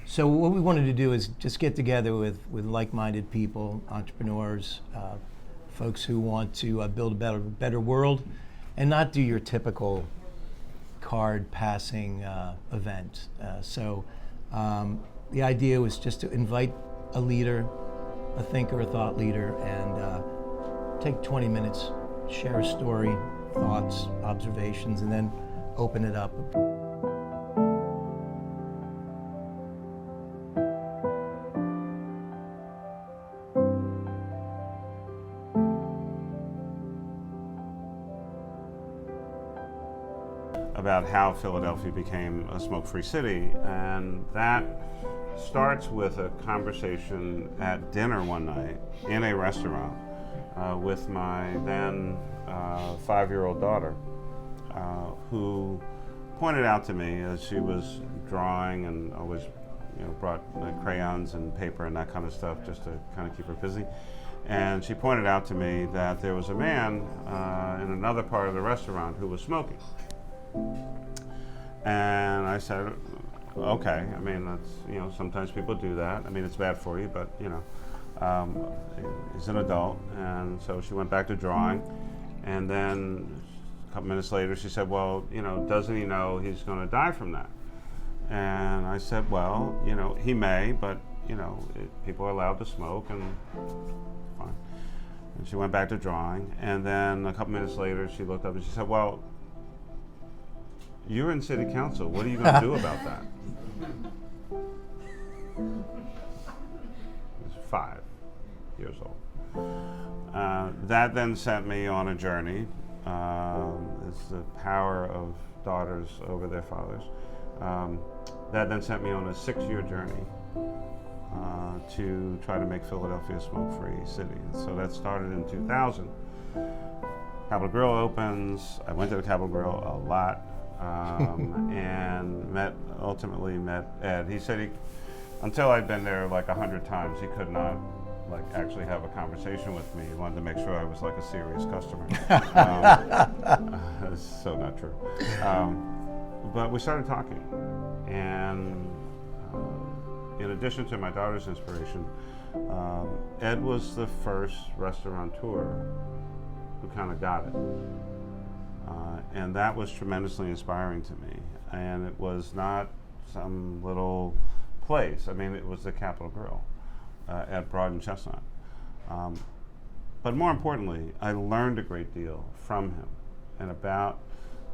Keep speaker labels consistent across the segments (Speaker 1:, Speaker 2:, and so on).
Speaker 1: So what we wanted to do is just get together with like-minded people, entrepreneurs, folks who want to build a better world, and not do your typical card passing event. The idea was just to invite a leader, a thinker, a thought leader, and take 20 minutes, share a story, thoughts, observations, and then open it up.
Speaker 2: About how Philadelphia became a smoke-free city, and that starts with a conversation at dinner one night in a restaurant with my then 5-year-old daughter, who pointed out to me as she was drawing and always brought crayons and paper and that kind of stuff just to kind of keep her busy. And she pointed out to me that there was a man in another part of the restaurant who was smoking. And I said, okay, I mean, that's, sometimes people do that. I mean, it's bad for you, but, he's an adult. And so she went back to drawing. And then a couple minutes later, she said, well, doesn't he know he's going to die from that? And I said, well, he may, but, people are allowed to smoke, and fine. And she went back to drawing. And then a couple minutes later, she looked up and she said, well, you're in city council. What are you going to do about that? He's 5 years old. That then sent me on a journey. It's the power of daughters over their fathers. That then sent me on a 6-year journey to try to make Philadelphia a smoke-free city. And so that started in 2000. Capitol Grill opens. I went to the Capitol Grill a lot. And ultimately met Ed. He said until I'd been there like 100 times, he could not actually have a conversation with me. He wanted to make sure I was like a serious customer. That's so not true. But we started talking, and in addition to my daughter's inspiration, Ed was the first restaurateur who kind of got it. And that was tremendously inspiring to me. And it was not some little place. I mean, it was the Capitol Grill at Broad and Chestnut. But more importantly, I learned a great deal from him and about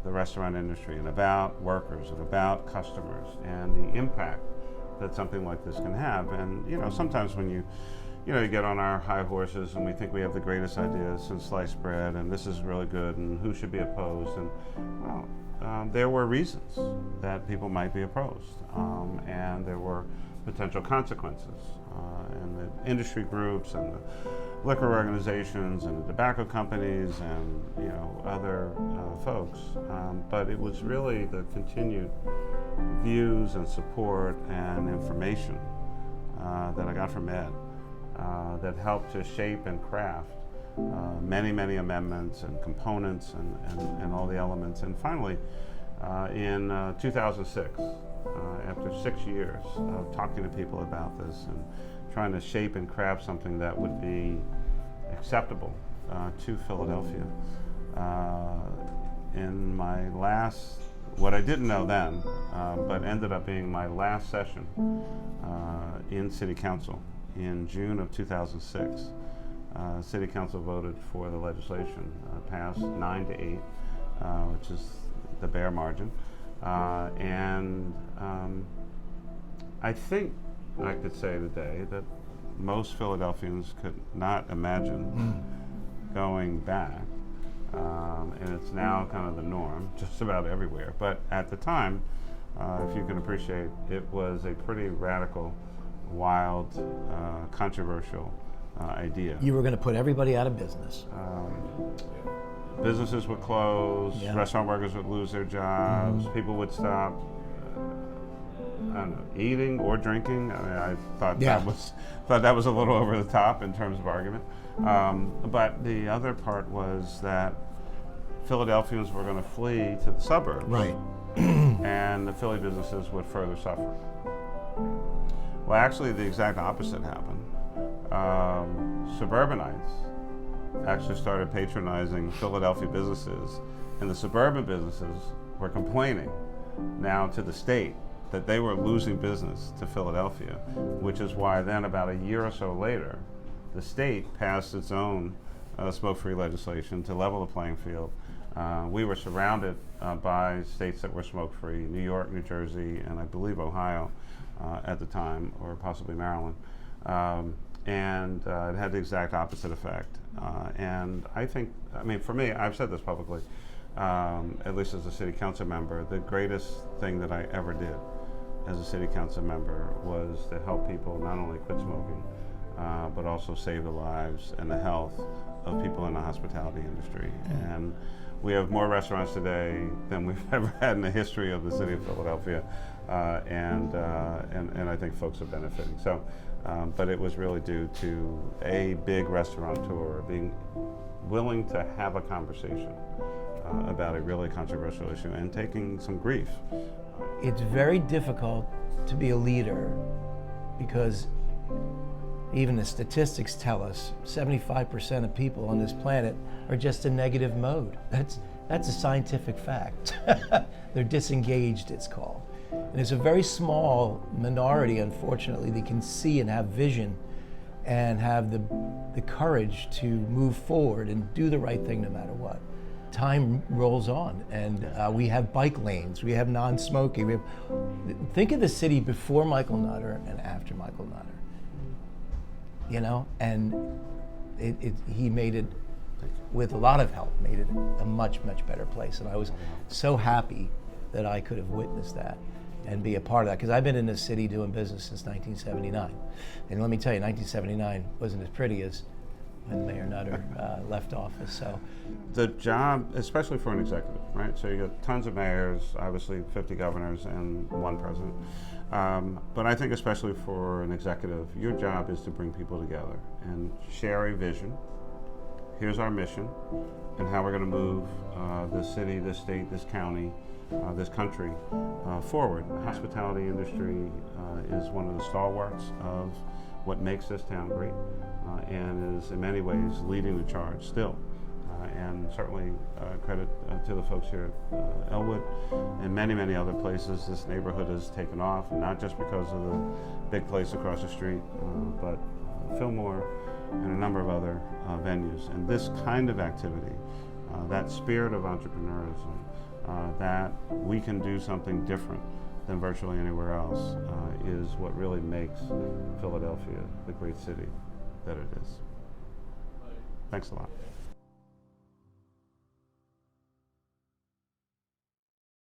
Speaker 2: the restaurant industry and about workers and about customers and the impact that something like this can have. And, sometimes when you get on our high horses and we think we have the greatest ideas since sliced bread and this is really good and who should be opposed. And there were reasons that people might be opposed, and there were potential consequences. And the industry groups and the liquor organizations and the tobacco companies and other folks. But it was really the continued views and support and information that I got from Ed. That helped to shape and craft many, many amendments and components and all the elements. And finally, in 2006, after 6 years of talking to people about this and trying to shape and craft something that would be acceptable to Philadelphia, in my last, what I didn't know then, but ended up being my last session in City Council, in June of 2006, City Council voted for the legislation, passed 9-8, which is the bare margin. And I think I could say today that most Philadelphians could not imagine going back. And it's now kind of the norm, just about everywhere. But at the time, if you can appreciate, it was a pretty radical, wild, controversial idea.
Speaker 1: You were going to put everybody out of business.
Speaker 2: Businesses would close, restaurant workers would lose their jobs, people would stop I don't know, eating or drinking. I mean, I thought that was a little over the top in terms of argument. But the other part was that Philadelphians were going to flee to the suburbs.
Speaker 1: Right.
Speaker 2: And the Philly businesses would further suffer. Well, actually, the exact opposite happened. Suburbanites actually started patronizing Philadelphia businesses, and the suburban businesses were complaining now to the state that they were losing business to Philadelphia, which is why then about a year or so later, the state passed its own smoke-free legislation to level the playing field. We were surrounded by states that were smoke-free, New York, New Jersey, and I believe Ohio at the time, or possibly Maryland. And it had the exact opposite effect. And I think, I mean, for me, I've said this publicly, at least as a city council member, the greatest thing that I ever did as a city council member was to help people not only quit smoking, but also save the lives and the health of people in the hospitality industry. And we have more restaurants today than we've ever had in the history of the city of Philadelphia, and I think folks are benefiting. So, but it was really due to a big restaurateur being willing to have a conversation about a really controversial issue and taking some grief.
Speaker 1: It's very difficult to be a leader because even the statistics tell us 75% of people on this planet are just in negative mode. That's a scientific fact. They're disengaged, it's called. And it's a very small minority, unfortunately, that can see and have vision and have the courage to move forward and do the right thing no matter what. Time rolls on, and we have bike lanes, we have non-smoking. Think of the city before Michael Nutter and after Michael Nutter. You know, and he made it, with a lot of help, made it a much, much better place. And I was so happy that I could have witnessed that and be a part of that, because I've been in this city doing business since 1979. And let me tell you, 1979 wasn't as pretty as when Mayor Nutter left office. So
Speaker 2: the job, especially for an executive, right? So you got tons of mayors, obviously 50 governors and one president. But I think especially for an executive, your job is to bring people together and share a vision. Here's our mission and how we're going to move this city, this state, this county, this country forward. The hospitality industry is one of the stalwarts of what makes this town great, and is in many ways leading the charge still. And certainly credit to the folks here at Elwood and many, many other places. This neighborhood has taken off, not just because of the big place across the street, but Fillmore and a number of other venues. And this kind of activity, that spirit of entrepreneurism, that we can do something different than virtually anywhere else, is what really makes Philadelphia the great city that it is. Thanks a lot.